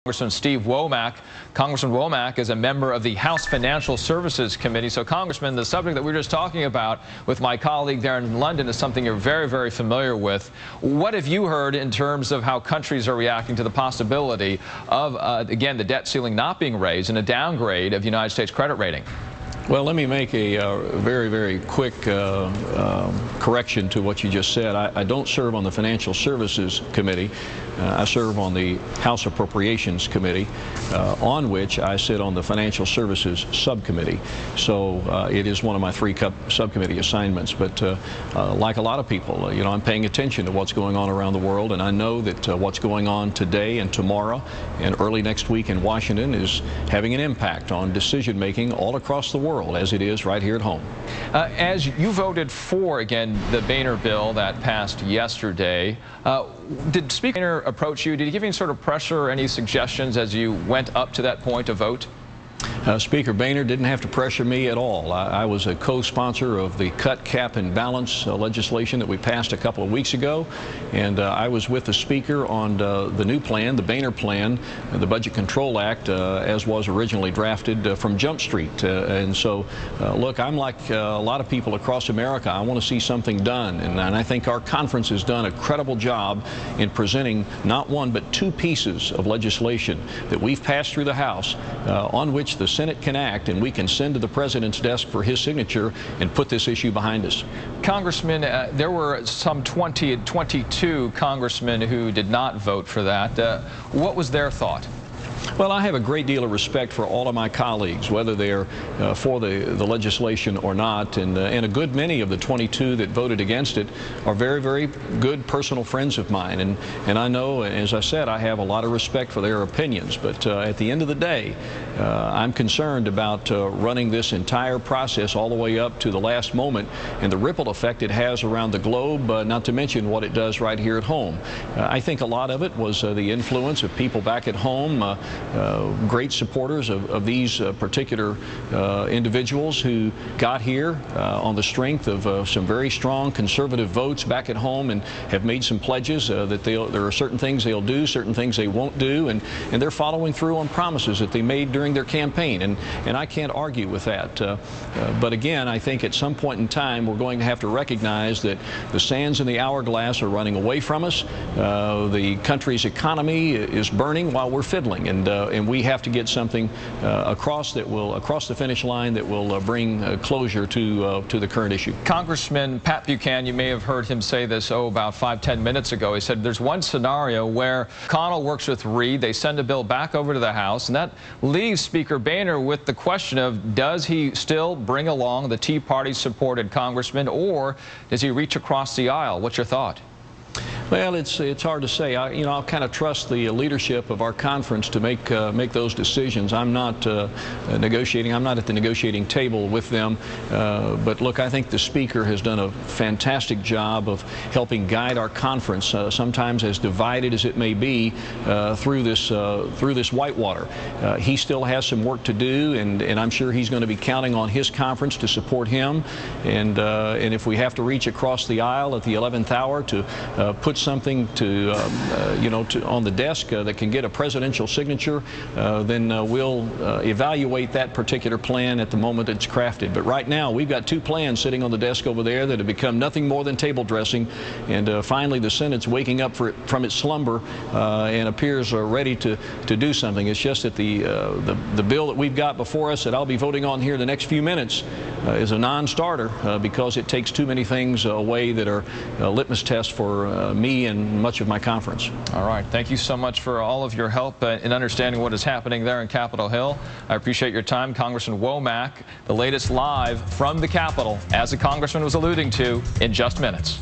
Congressman Steve Womack. Congressman Womack is a member of the House Financial Services Committee. So, Congressman, the subject that we were just talking about with my colleague there in London is something you're very, very familiar with. What have you heard in terms of how countries are reacting to the possibility of, again, the debt ceiling not being raised and a downgrade of the United States credit rating? Well, let me make a very, very quick correction to what you just said. I don't serve on the Financial Services Committee. I serve on the House Appropriations Committee, on which I sit on the Financial Services Subcommittee. So it is one of my three subcommittee assignments. But like a lot of people, you know, I'm paying attention to what's going on around the world, and I know that what's going on today and tomorrow and early next week in Washington is having an impact on decision-making all across the world, as it is right here at home. As you voted for, again, the Boehner bill that passed yesterday, did Speaker Boehner approach you? Did he give you any sort of pressure or any suggestions as you went up to that point to vote? Speaker Boehner didn't have to pressure me at all. I was a co-sponsor of the cut, cap, and balance legislation that we passed a couple of weeks ago, and I was with the Speaker on the new plan, the Boehner plan, the Budget Control Act, as was originally drafted from Jump Street. And so, look, I'm like a lot of people across America. I want to see something done, and I think our conference has done a credible job in presenting not one but two pieces of legislation that we've passed through the House on which the Senate can act, and we can send to the President's desk for his signature and put this issue behind us. Congressman, there were some 22 congressmen who did not vote for that. What was their thought? Well, I have a great deal of respect for all of my colleagues, whether they're for the legislation or not, and a good many of the 22 that voted against it are very, very good personal friends of mine, and I know, as I said, I have a lot of respect for their opinions, but at the end of the day, I'm concerned about running this entire process all the way up to the last moment and the ripple effect it has around the globe, not to mention what it does right here at home. I think a lot of it was the influence of people back at home, great supporters of these particular individuals who got here on the strength of some very strong conservative votes back at home and have made some pledges that there are certain things they'll do, certain things they won't do, and they're following through on promises that they made during their campaign, and I can't argue with that. But again, I think at some point in time we're going to have to recognize that the sands in the hourglass are running away from us. The country's economy is burning while we're fiddling, and we have to get something across the finish line that will bring closure to the current issue. Congressman Pat Buchanan, you may have heard him say this about 5-10 minutes ago. He said there's one scenario where McConnell works with Reid, they send a bill back over to the House, and that leaves Speaker Boehner with the question of, does he still bring along the Tea Party supported congressman, or does he reach across the aisle? What's your thought? Well, it's hard to say. I'll kind of trust the leadership of our conference to make those decisions. I'm not negotiating. I'm not at the negotiating table with them. But look, I think the Speaker has done a fantastic job of helping guide our conference, sometimes as divided as it may be, through this whitewater. He still has some work to do, and I'm sure he's going to be counting on his conference to support him. And if we have to reach across the aisle at the 11th hour to put something on the desk that can get a presidential signature, then we'll evaluate that particular plan at the moment it's crafted. But right now, we've got two plans sitting on the desk over there that have become nothing more than table dressing, and finally the Senate's waking up from its slumber and appears ready to do something. It's just that the bill that we've got before us that I'll be voting on here in the next few minutes is a non-starter because it takes too many things away that are litmus tests for me and much of my conference. All right. Thank you so much for all of your help in understanding what is happening there in Capitol Hill. I appreciate your time. Congressman Womack, the latest live from the Capitol, as the Congressman was alluding to, in just minutes.